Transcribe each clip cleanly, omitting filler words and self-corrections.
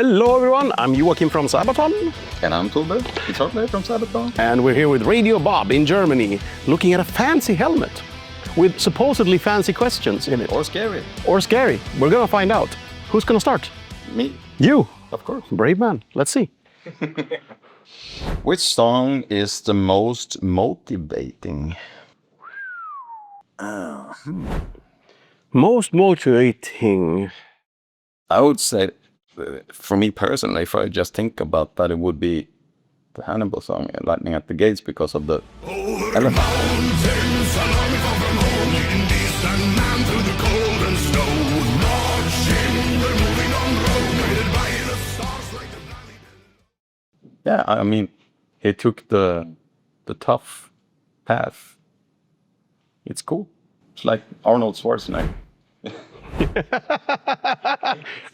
Hello everyone, I'm Joakim from Sabaton. And I'm Thobbe, guitar player from Sabaton. And we're here with Radio Bob in Germany, looking at a fancy helmet with supposedly fancy questions in it. Or scary. Or scary. We're gonna find out. Who's gonna start? Me. You. Of course. Brave man. Let's see. Which song is the most motivating? Most motivating. I would say, for me personally, if I just think about that, it would be the Hannibal song, Lightning at the Gates, because of the elephant. Yeah, I mean, he took the tough path. It's cool. It's like Arnold Schwarzenegger.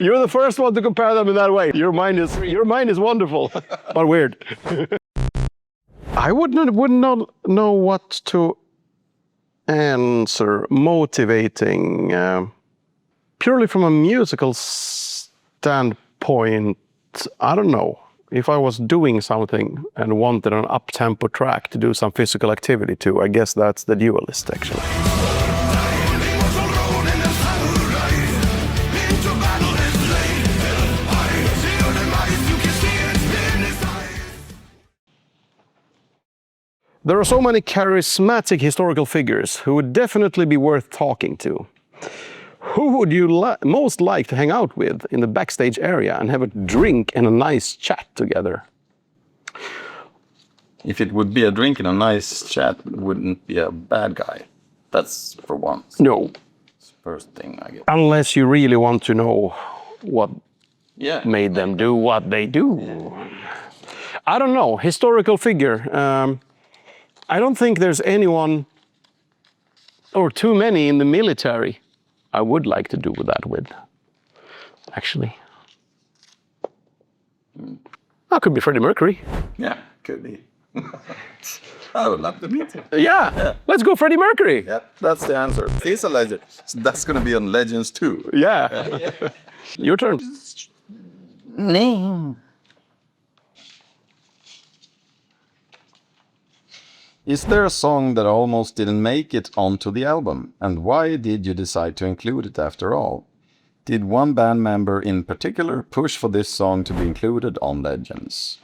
You're the first one to compare them in that way. Your mind is wonderful, but weird. I would not know what to answer. Motivating, purely from a musical standpoint, I don't know. If I was doing something and wanted an up-tempo track to do some physical activity to, I guess that's the Duelist, actually. There are so many charismatic historical figures who would definitely be worth talking to. Who would you most like to hang out with in the backstage area and have a drink and a nice chat together? If it would be a drink and a nice chat, it wouldn't be a bad guy. That's for once. No. It's the first thing, I guess. Unless you really want to know what made them do what they do. Yeah. I don't know. Historical figure. I don't think there's anyone or too many in the military I would like to do that with, actually. That could be Freddie Mercury. Yeah, could be. I would love to meet him. Yeah, let's go Freddie Mercury. Yeah, that's the answer. He's a legend. So that's going to be on Legends too. Yeah. Your turn. No. Is there a song that almost didn't make it onto the album? And why did you decide to include it after all? Did one band member in particular push for this song to be included on Legends?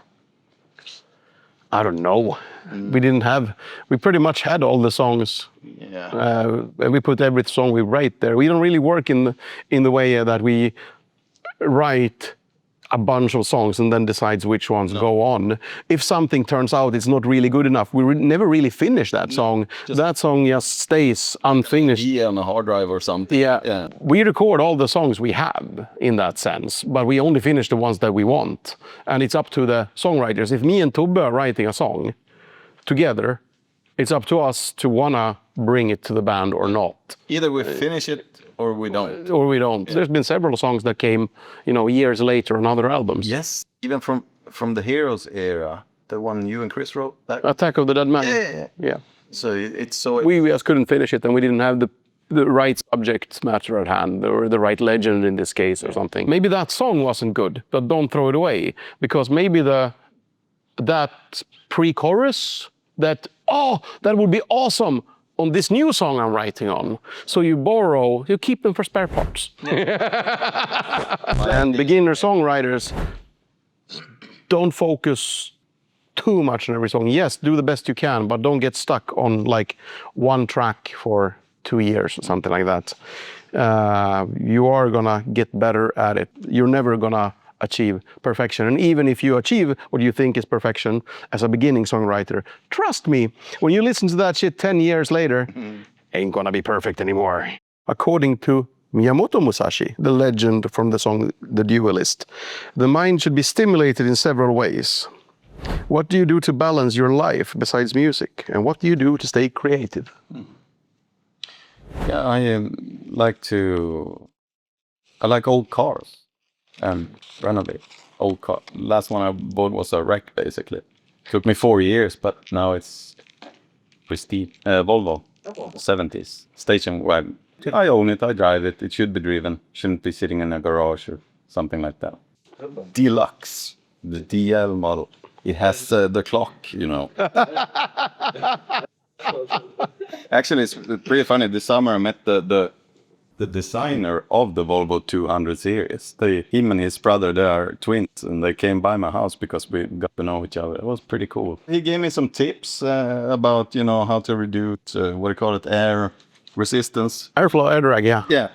I don't know. We pretty much had all the songs. Yeah. And we put every song we write there. We don't really work in the way that we write a bunch of songs and then decides which ones go on. If something turns out it's not really good enough, we never really finish that song. That song just stays unfinished. Yeah, on a hard drive or something. Yeah. We record all the songs we have in that sense, but we only finish the ones that we want. And it's up to the songwriters. If me and Thobbe are writing a song together, it's up to us to wanna bring it to the band or not. Either we finish it or we don't. Yeah. There's been several songs that came, years later on other albums. Yes, even from the Heroes era, the one you and Chris wrote. Attack of the Dead Man. Yeah. So it's so. We just couldn't finish it, and we didn't have the right subject matter at hand, or the right legend in this case, or something. Maybe that song wasn't good, but don't throw it away, because maybe that pre-chorus, that would be awesome on this new song I'm writing on. So you keep them for spare parts. And beginner songwriters don't focus too much on every song. Yes, do the best you can, but don't get stuck on like one track for 2 years or something like that. You are gonna get better at it. You're never gonna achieve perfection. And even if you achieve what you think is perfection as a beginning songwriter, trust me, when you listen to that shit 10 years later, ain't gonna be perfect anymore. According to Miyamoto Musashi, the legend from the song The Duelist, the mind should be stimulated in several ways. What do you do to balance your life besides music? And what do you do to stay creative? Yeah, I like old cars and renovate old car. Last one I bought was a wreck, basically. Took me 4 years, but now it's pristine. Volvo, 70s, station wagon. I own it, I drive it, it should be driven. Shouldn't be sitting in a garage or something like that. Deluxe, the DL model. It has the clock, you know. Actually, it's pretty funny. This summer I met the designer of the Volvo 200 series. Him and his brother, they are twins, and they came by my house because we got to know each other. It was pretty cool. He gave me some tips about, you know, how to reduce, what do you call it, air resistance. Airflow, air drag, yeah. Yeah.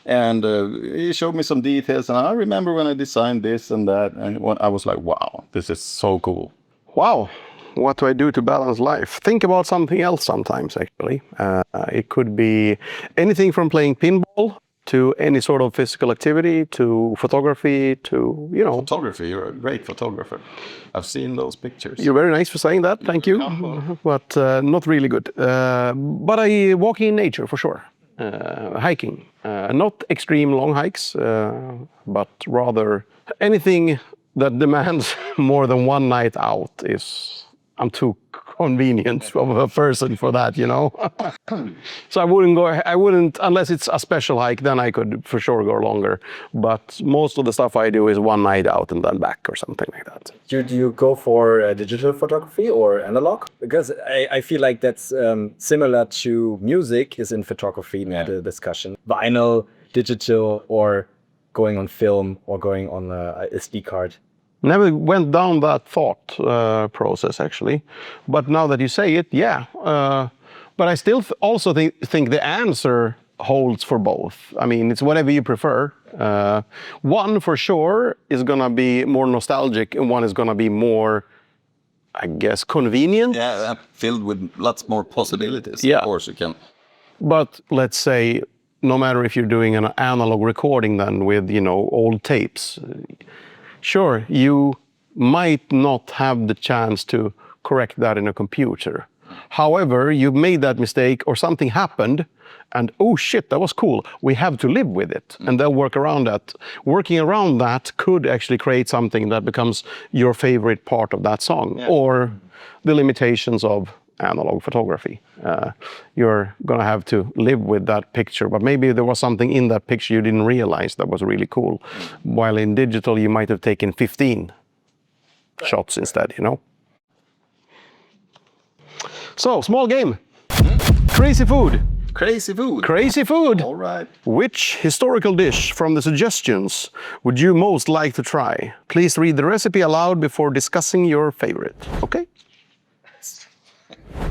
And he showed me some details, and I remember when I designed this and that, and I was like, wow, this is so cool. Wow, what do I do to balance life? Think about something else sometimes, actually. It could be anything from playing pinball to any sort of physical activity to photography to, you know. Photography, you're a great photographer. I've seen those pictures. You're very nice for saying that, thank you. But not really good. But I walk in nature for sure. Hiking. Not extreme long hikes, but rather anything that demands more than one night out I'm too convenient of a person for that, you know. So I wouldn't, unless it's a special hike, then I could for sure go longer. But most of the stuff I do is one night out and then back or something like that. Do you go for digital photography or analog? Because I feel like that's similar to music is in photography, the discussion. Vinyl, digital, or going on film or going on a SD card. Never went down that thought process, actually. But now that you say it, yeah. But I still also think the answer holds for both. I mean, it's whatever you prefer. One, for sure, is going to be more nostalgic, and one is going to be more, I guess, convenient. Yeah, filled with lots more possibilities. Yeah. Of course you can. But let's say, no matter if you're doing an analog recording then with, you know, old tapes, sure, you might not have the chance to correct that in a computer. However, you made that mistake or something happened and, oh shit, that was cool. We have to live with it and they'll work around that. Working around that could actually create something that becomes your favorite part of that song or the limitations of analog photography. You're gonna have to live with that picture, but maybe there was something in that picture you didn't realize that was really cool. While in digital, you might have taken 15 shots instead, you know? So, small game. Crazy food. Crazy food. Crazy food. All right. Which historical dish from the suggestions would you most like to try? Please read the recipe aloud before discussing your favorite. Okay?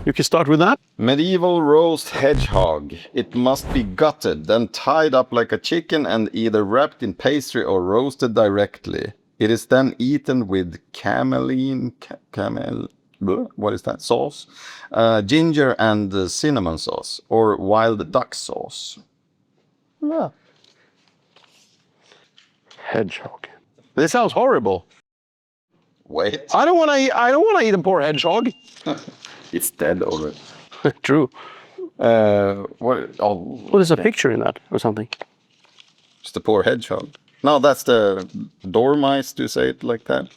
You can start with that. Medieval roast hedgehog. It must be gutted, then tied up like a chicken and either wrapped in pastry or roasted directly. It is then eaten with what is that? Sauce? Ginger and cinnamon sauce or wild duck sauce. Yeah. Hedgehog. This sounds horrible. Wait. I don't want to eat a poor hedgehog. It's dead already. True. What? Oh, Well, there's a picture in that or something. it's the poor hedgehog. No, that's the dormice. Do you say it like that?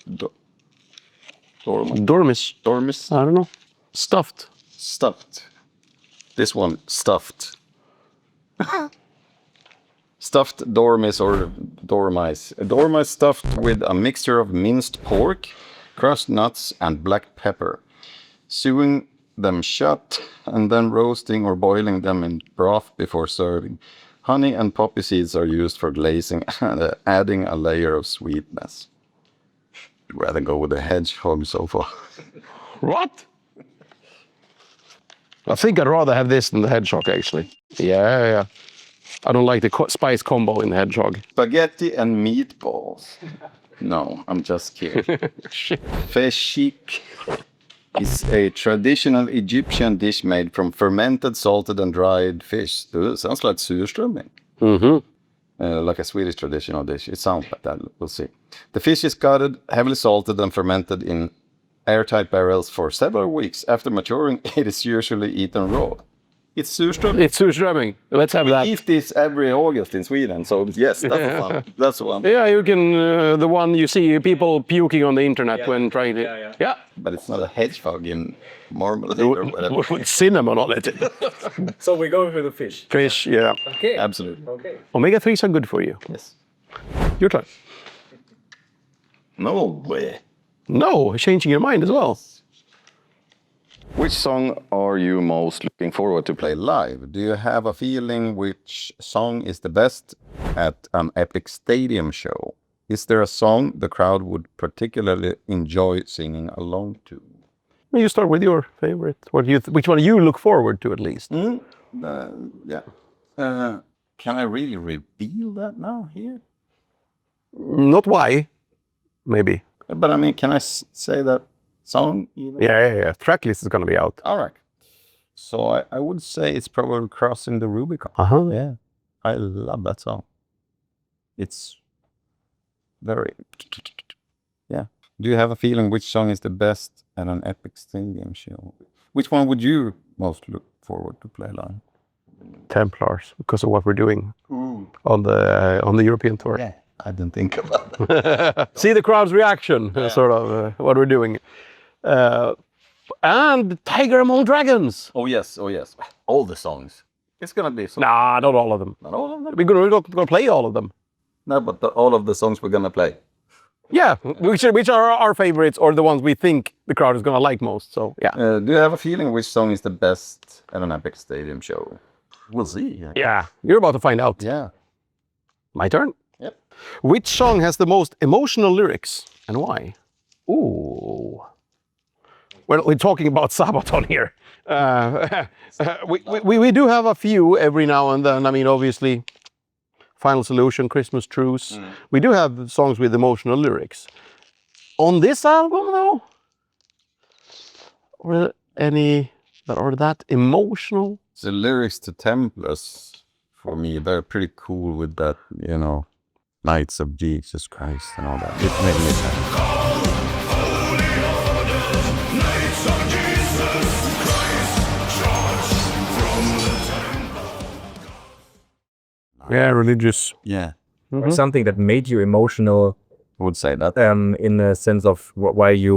Dormice. Dormice. Dormice. I don't know. Stuffed. Stuffed. This one, stuffed. Stuffed dormice or dormice. A dormice stuffed with a mixture of minced pork, crushed nuts, and black pepper. Sewing them shut and then roasting or boiling them in broth before serving. Honey and poppy seeds are used for glazing and adding a layer of sweetness. I'd rather go with the hedgehog so far. What? I think I'd rather have this than the hedgehog, actually. Yeah. I don't like the spice combo in the hedgehog. Spaghetti and meatballs. No, I'm just kidding. Shit. Feshik is a traditional Egyptian dish made from fermented, salted, and dried fish. Sounds like surströmming. Mm-hmm. Like a Swedish traditional dish. It sounds like that. We'll see. The fish is gutted, heavily salted, and fermented in airtight barrels for several weeks. After maturing, it is usually eaten raw. It's surströmming. It's surströmming. Let's have that. We eat this every August in Sweden, so yes, that's one. That's one. Yeah, you can, the one you see people puking on the internet when trying to... Yeah. But it's not a hedgehog in marmalade or whatever. With cinnamon on it. So we go with the fish. Fish, yeah. Okay. Absolutely. Okay. Omega-3s are good for you. Yes. Your turn. No way. No, changing your mind as well. Which song are you most looking forward to play live? Do you have a feeling which song is the best at an epic stadium show? Is there a song the crowd would particularly enjoy singing along to? You start with your favorite. Which one do you look forward to at least? Yeah. Can I really reveal that now here? Not why, maybe. But I mean, can I say that song even? Yeah. Tracklist is gonna be out. All right. So I would say it's probably Crossing the Rubicon. Uh-huh. Yeah. I love that song. It's very... Yeah. Do you have a feeling which song is the best at an epic stadium show? Which one would you most look forward to play live? Templars, because of what we're doing on the European tour. Yeah, I didn't think about that. See the crowd's reaction, sort of what we're doing. And Tiger Among Dragons. Oh yes. All the songs. It's gonna be so. Nah, not all of them. Not all of them. We're gonna play all of them. No, but all of the songs we're gonna play. Yeah, which are our favorites or the ones we think the crowd is gonna like most. So yeah. Do you have a feeling which song is the best at an epic stadium show? We'll see. Yeah, you're about to find out. Yeah. My turn. Yep. Which song has the most emotional lyrics and why? Ooh. Well, we're talking about Sabaton here. We do have a few every now and then. I mean, obviously, Final Solution, Christmas Truce. We do have songs with emotional lyrics. On this album, though, or any that are that emotional? The lyrics to Templars, for me, they're pretty cool with that, you know, Knights of Jesus Christ and all that. It made me sad. Yeah, religious. Yeah, Or something that made you emotional I would say that. in the sense of why you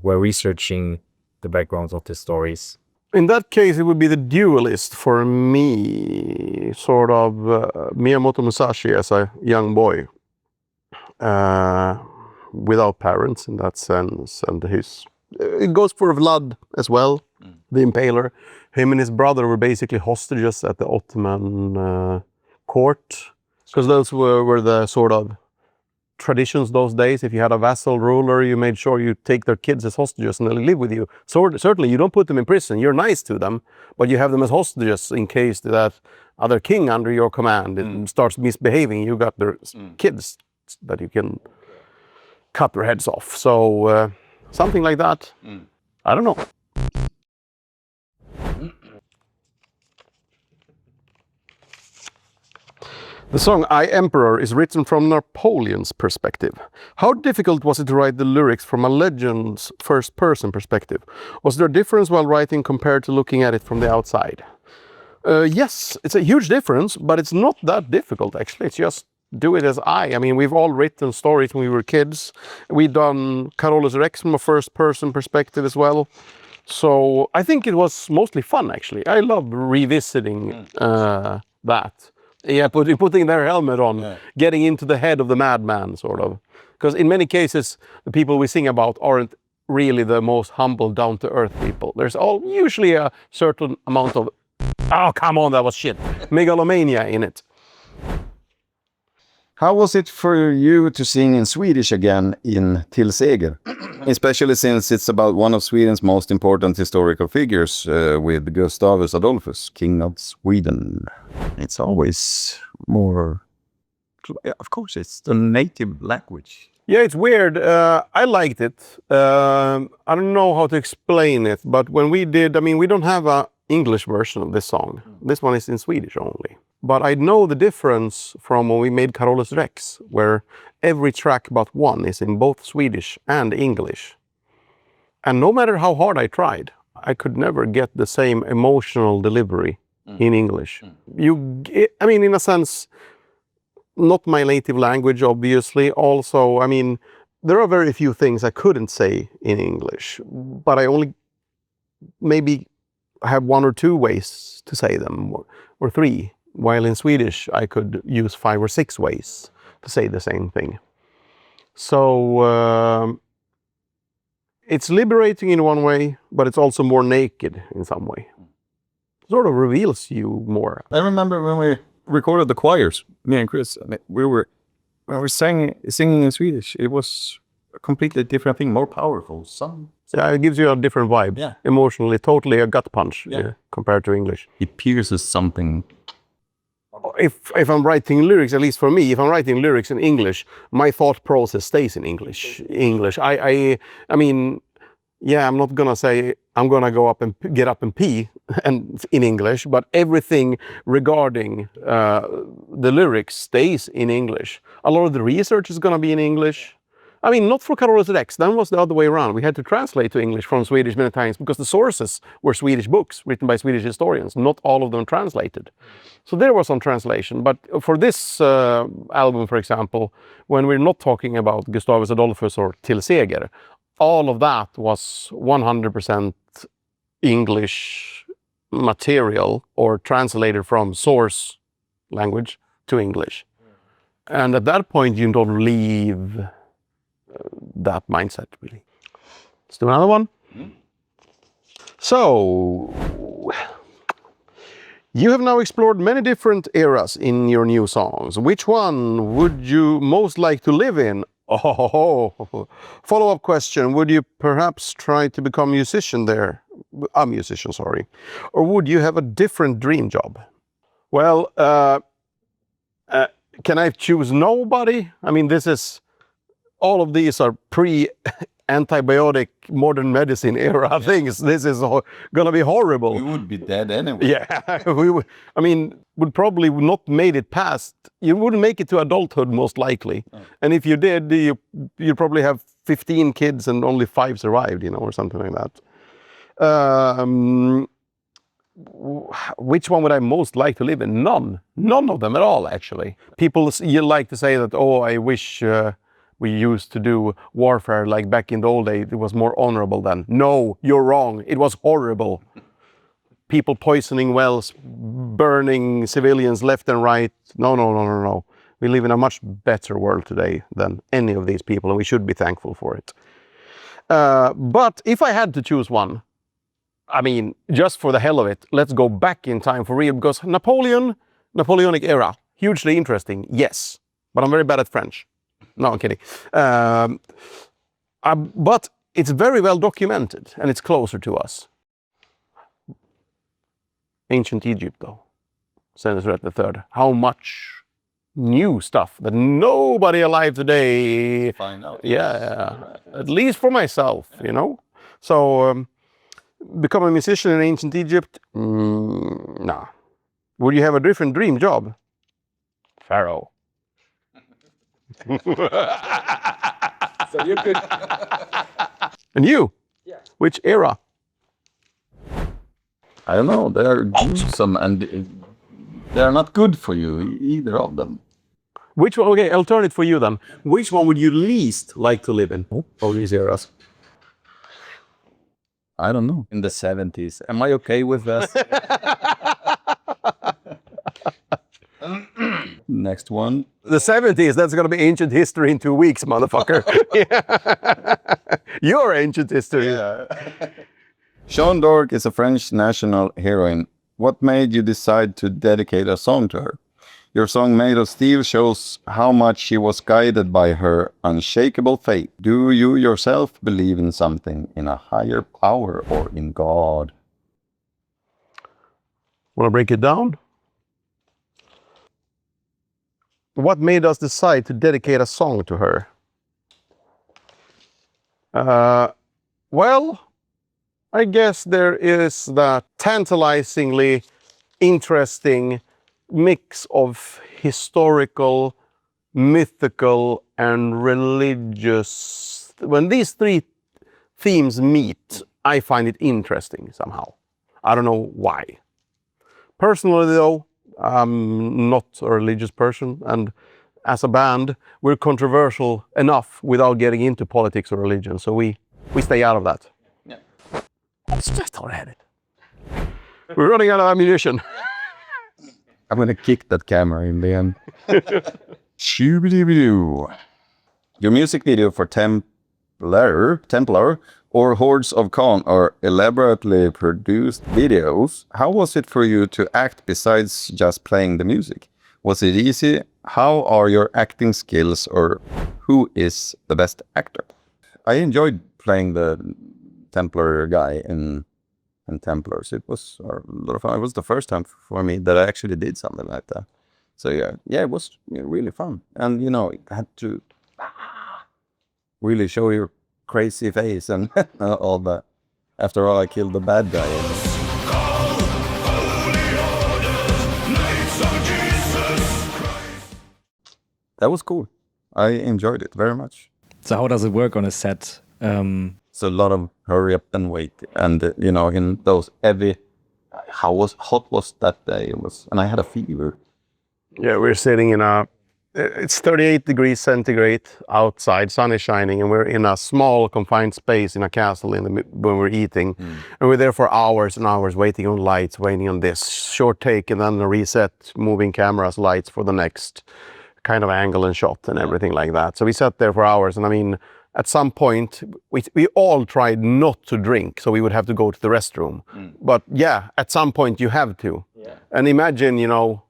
were researching the backgrounds of the stories. In that case, it would be The Duelist for me, sort of Miyamoto Musashi as a young boy, without parents in that sense, and it goes for Vlad as well, the Impaler. Him and his brother were basically hostages at the Ottoman court, because those were the sort of traditions those days. If you had a vassal ruler, you made sure you take their kids as hostages and they live with you. So certainly you don't put them in prison, you're nice to them, but you have them as hostages in case that other king under your command starts misbehaving. You got their kids that you can cut their heads off. So something like that. I don't know. The song I Emperor is written from Napoleon's perspective. How difficult was it to write the lyrics from a legend's first-person perspective? Was there a difference while writing compared to looking at it from the outside? Yes, it's a huge difference, but it's not that difficult actually. It's just do it as I mean, we've all written stories when we were kids. We've done Carolus Rex from a first-person perspective as well. So I think it was mostly fun actually. I love revisiting that. Yeah, putting their helmet on, getting into the head of the madman, sort of. Because in many cases, the people we sing about aren't really the most humble, down-to-earth people. There's usually a certain amount of, oh, come on, that was shit, megalomania in it. How was it for you to sing in Swedish again in Till Seger? Especially since it's about one of Sweden's most important historical figures with Gustavus Adolphus, King of Sweden. It's always more... Of course, it's the native language. Yeah, it's weird. I liked it. I don't know how to explain it, but when we did, I mean, we don't have an English version of this song. This one is in Swedish only. But I know the difference from when we made Carolus Rex, where every track but one is in both Swedish and English. And no matter how hard I tried, I could never get the same emotional delivery in English. I mean, in a sense, not my native language, obviously. Also, I mean, there are very few things I couldn't say in English, but I only maybe have one or two ways to say them, or three. While in Swedish, I could use 5 or 6 ways to say the same thing. So it's liberating in one way, but it's also more naked in some way. Sort of reveals you more. I remember when we recorded the choirs, me and Chris, and we were singing in Swedish. It was a completely different thing, more powerful. Yeah, it gives you a different vibe. Yeah. Emotionally, totally a gut punch Yeah. compared to English. It pierces something. If I'm writing lyrics, at least for me, if I'm writing lyrics in English, my thought process stays in English. I mean, yeah, I'm not gonna say I'm gonna go up and get up and pee and in English, but everything regarding the lyrics stays in English. A lot of the research is gonna be in English. I mean, not for Carolas Rex, then was the other way around. We had to translate to English from Swedish many times because the sources were Swedish books written by Swedish historians, not all of them translated. So there was some translation, but for this album, for example, when we're not talking about Gustavus Adolphus or Till Seger, all of that was 100% English material or translated from source language to English. And at that point, you don't leave that mindset, really. Let's do another one. So, you have now explored many different eras in your new songs. Which one would you most like to live in? Oh, follow-up question. Would you perhaps try to become a musician there? A musician, sorry. Or would you have a different dream job? Well, can I choose nobody? I mean, all of these are pre-antibiotic modern medicine era things. This is gonna be horrible. We would be dead anyway. Yeah, would probably not made it past. You wouldn't make it to adulthood most likely. Oh. And if you did, you probably have 15 kids and only 5 survived, or something like that. Which one would I most like to live in? None of them at all, actually. People, you like to say that, oh, I wish we used to do warfare like back in the old days. It was more honorable then. No, you're wrong. It was horrible. People poisoning wells, burning civilians left and right. No. We live in a much better world today than any of these people, and we should be thankful for it. But if I had to choose one, I mean, just for the hell of it, let's go back in time for real, because Napoleonic era, hugely interesting, yes. But I'm very bad at French. No, I'm kidding. But it's very well documented, and it's closer to us. Ancient Egypt, though. Senusret III. How much new stuff that nobody alive today find out. Yeah, at least for myself, So, become a musician in ancient Egypt? Nah. Would you have a different dream job? Pharaoh. So you could. And you? Yeah. Which era? I don't know. They're gruesome and they're not good for you, either of them. Which one? Okay, I'll turn it for you then. Which one would you least like to live in of these eras? I don't know. In the 70s. Am I okay with that? Next one. The 70s, that's going to be ancient history in 2 weeks, motherfucker. Your ancient history. Yeah. Jeanne d'Arc is a French national heroine. What made you decide to dedicate a song to her? Your song Made of Steel shows how much she was guided by her unshakable faith. Do you yourself believe in something, in a higher power or in God? Want to break it down? What made us decide to dedicate a song to her? Well, I guess there is that tantalizingly interesting mix of historical, mythical, and religious. When these 3 themes meet, I find it interesting somehow. I don't know why. Personally, though, I'm not a religious person, and as a band, we're controversial enough without getting into politics or religion, so we stay out of that. Yeah. Let's just throw at it. We're running out of ammunition. I'm gonna kick that camera in the end. Shoo-be-doo-be-doo. Your music video for Templar or Hordes of Khan are elaborately produced videos. How was it for you to act besides just playing the music? Was it easy? How are your acting skills, or who is the best actor? I enjoyed playing the Templar guy in Templars. It was a lot of fun. It was the first time for me that I actually did something like that. So yeah, it was really fun. And you know, it had to really show your crazy face and all that. After all, I killed the bad guy. That was cool. I enjoyed it very much. So how does it work on a set? It's a lot of hurry up and wait, and you know, in those heavy. How hot was that day? It was, and I had a fever. Yeah, we're sitting in it's 38 degrees centigrade outside, sun is shining, and we're in a small confined space in a castle when we're eating. And we're there for hours and hours waiting on lights, waiting on this short take and then a reset, moving cameras, lights for the next kind of angle and shot and everything like that. So we sat there for hours, and I mean, at some point, we all tried not to drink, so we would have to go to the restroom. But yeah, at some point you have to. Yeah. And imagine, you know,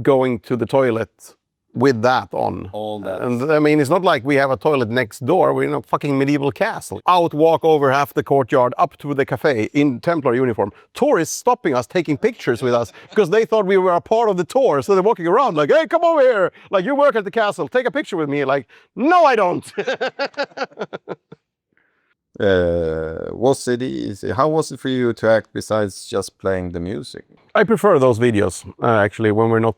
going to the toilet with that on. All that. And I mean, it's not like we have a toilet next door. We're in a fucking medieval castle. Out, walk over half the courtyard, up to the cafe in Templar uniform. Tourists stopping us, taking pictures with us because they thought we were a part of the tour. So they're walking around like, hey, come over here. Like, you work at the castle. Take a picture with me. Like, no, I don't. Was it easy? How was it for you to act besides just playing the music? I prefer those videos, actually, when we're not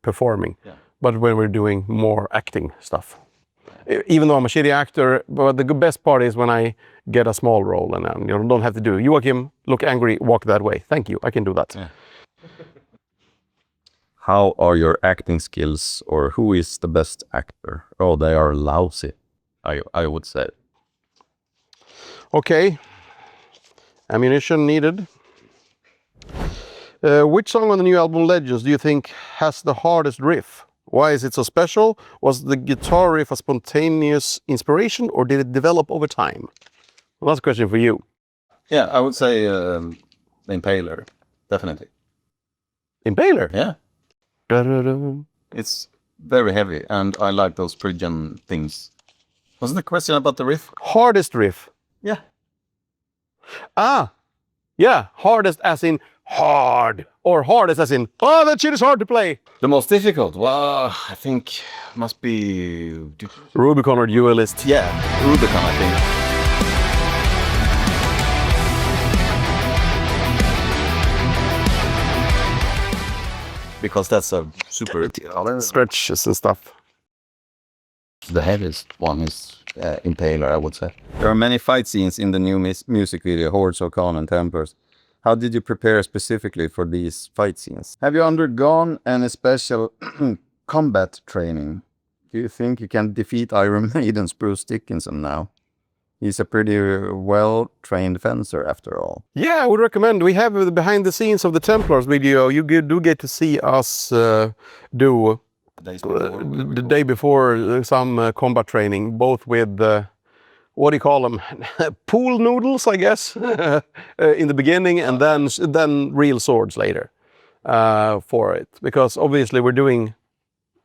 performing. Yeah. But when we're doing more acting stuff. Even though I'm a shitty actor, but the best part is when I get a small role and you know, don't have to do, Joakim, look angry, walk that way. Thank you, I can do that. Yeah. How are your acting skills, or who is the best actor? Oh, they are lousy, I would say. Okay, ammunition needed. Which song on the new album Legends do you think has the hardest riff? Why is it so special? Was the guitar riff a spontaneous inspiration, or did it develop over time? Well, that's a question for you. Yeah, I would say Impaler, definitely. Impaler? Yeah. It's very heavy, and I like those Phrygian things. Wasn't the question about the riff? Hardest riff? Yeah. Ah, yeah, hardest as in hard, or hardest as in, oh, that shit is hard to play. The most difficult? Well, I think must be... Rubicon or Duelist. Yeah, Rubicon, I think. Because that's a super... Stretches and stuff. The heaviest one is Impaler, I would say. There are many fight scenes in the new music video, Hordes of Khan and Templars. How did you prepare specifically for these fight scenes? Have you undergone any special combat training? Do you think you can defeat Iron Maiden's Bruce Dickinson now? He's a pretty well-trained fencer after all. Yeah, I would recommend. We have the behind the scenes of the Templars video. You do get to see us do the day before some combat training, both with what do you call them? Pool-Nudels, I guess, in the beginning, and then real swords later for it. Because obviously we're doing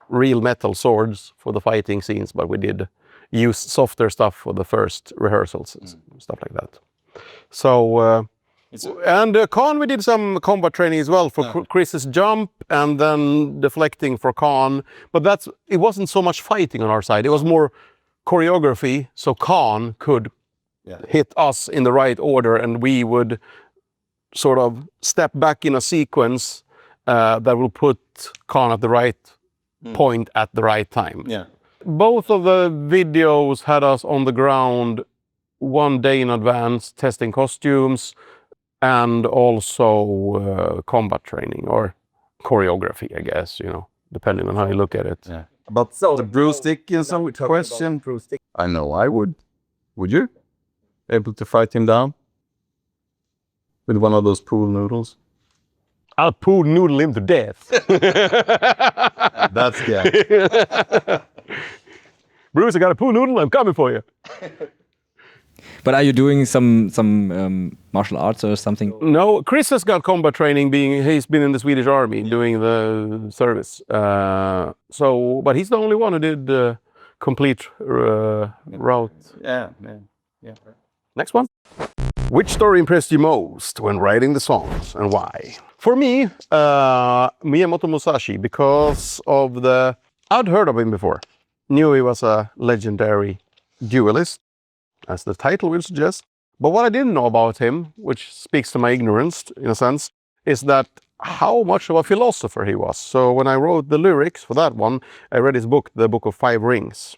real metal swords for the fighting scenes, but we did use softer stuff for the first rehearsals, stuff like that. So, and Khan, we did some combat training as well for Chris's jump, and then deflecting for Khan. But it wasn't so much fighting on our side. It was more choreography, so Khan could hit us in the right order, and we would sort of step back in a sequence that will put Khan at the right point at the right time. Yeah. Both of the videos had us on the ground one day in advance, testing costumes and also combat training or choreography, I guess, you know, depending on how you look at it. Yeah. About the Bruce Dickinson question, I know I would. Would you? Able to fight him down? With one of those Pool-Nudels? I'll Pool-Nudel him to death. That's good. Bruce, I got a Pool-Nudel, I'm coming for you. But are you doing some martial arts or something? No, Chris has got combat training. He's been in the Swedish Army doing the service. But he's the only one who did complete route. Yeah. Next one. Which story impressed you most when writing the songs and why? For me, Miyamoto Musashi, because of I'd heard of him before. Knew he was a legendary duelist, as the title will suggest. But what I didn't know about him, which speaks to my ignorance in a sense, is that how much of a philosopher he was. So when I wrote the lyrics for that one, I read his book, The Book of Five Rings.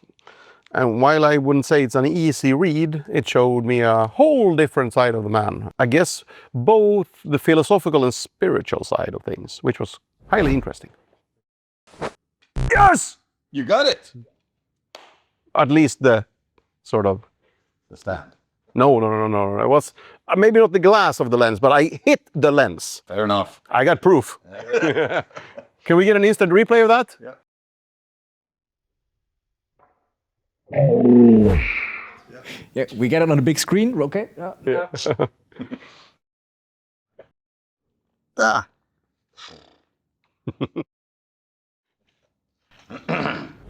And while I wouldn't say it's an easy read, it showed me a whole different side of the man. I guess both the philosophical and spiritual side of things, which was highly interesting. Yes! You got it. At least the sort of... The stand. No. It was maybe not the glass of the lens, but I hit the lens. Fair enough. I got proof. Can we get an instant replay of that? Yeah. Yeah, we get it on the big screen, okay? Yeah. Ah.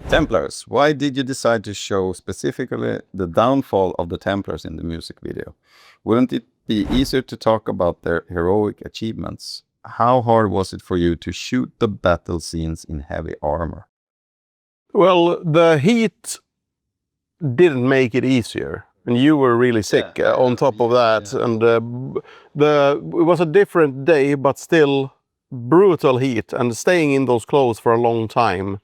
Templars. Why did you decide to show specifically the downfall of the Templars in the music video? Wouldn't it be easier to talk about their heroic achievements? How hard was it for you to shoot the battle scenes in heavy armor? Well, the heat didn't make it easier. And you were really sick on top of that. Yeah. And it was a different day, but still brutal heat. And staying in those clothes for a long time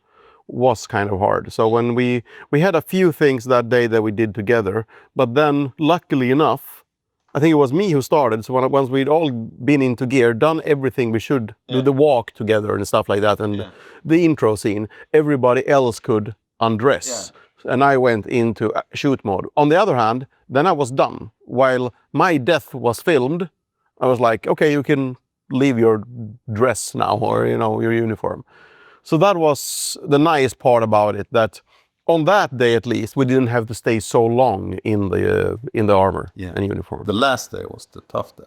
was kind of hard. So when we had a few things that day that we did together, but then luckily enough, I think it was me who started. So once we'd all been into gear, done everything we should, do the walk together and stuff like that, and the intro scene, everybody else could undress. And I went into shoot mode. On the other hand, then I was done. While my death was filmed, I was like, okay, you can leave your dress now, or your uniform. So that was the nice part about it, that on that day at least, we didn't have to stay so long in the armor and uniform. The last day was the tough day,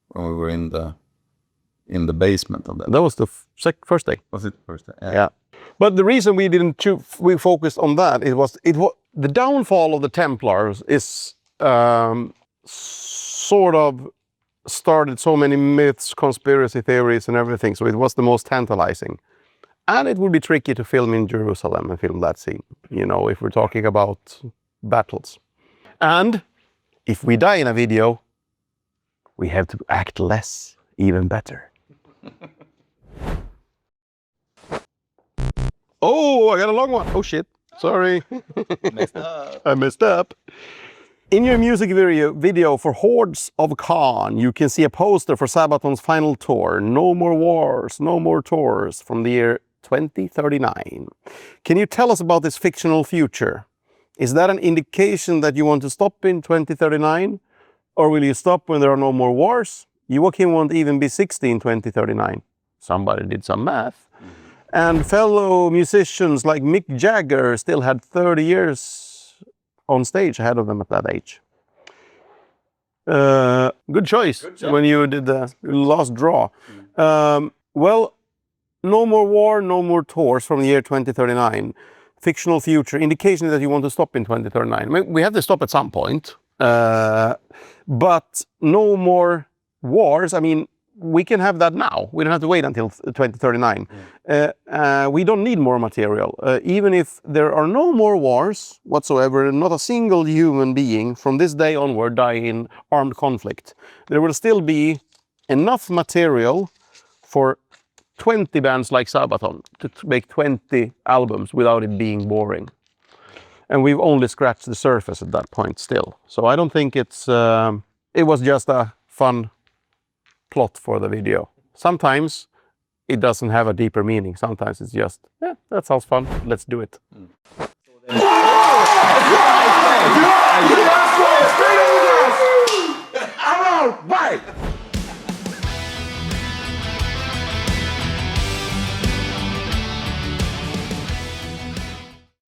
when we were in the basement of that. That was the first day. Was it the first day? Yeah. But the reason we focused on that, it was the downfall of the Templars is sort of started so many myths, conspiracy theories and everything. So it was the most tantalizing. And it would be tricky to film in Jerusalem and film that scene, if we're talking about battles. And if we die in a video, we have to act less, even better. Oh, I got a long one. Oh shit, sorry. I messed up. In your music video for Hordes of Khan, you can see a poster for Sabaton's final tour, No More Wars, No More Tours, from the year 2039. Can you tell us about this fictional future? Is that an indication that you want to stop in 2039? Or will you stop when there are no more wars? Joakim won't even be 60 in 2039. Somebody did some math. And fellow musicians like Mick Jagger still had 30 years on stage ahead of them at that age. Good choice when you did the last draw. Well, No More War, No More Tours from the year 2039. Fictional future, indication that you want to stop in 2039. We have to stop at some point. But no more wars. I mean, we can have that now. We don't have to wait until 2039. We don't need more material. Even if there are no more wars whatsoever, not a single human being from this day onward die in armed conflict, there will still be enough material for 20 bands like Sabaton to make 20 albums without it being boring. And we've only scratched the surface at that point still. So I don't think it was just a fun plot for the video. Sometimes it doesn't have a deeper meaning. Sometimes it's just, that sounds fun, let's do it.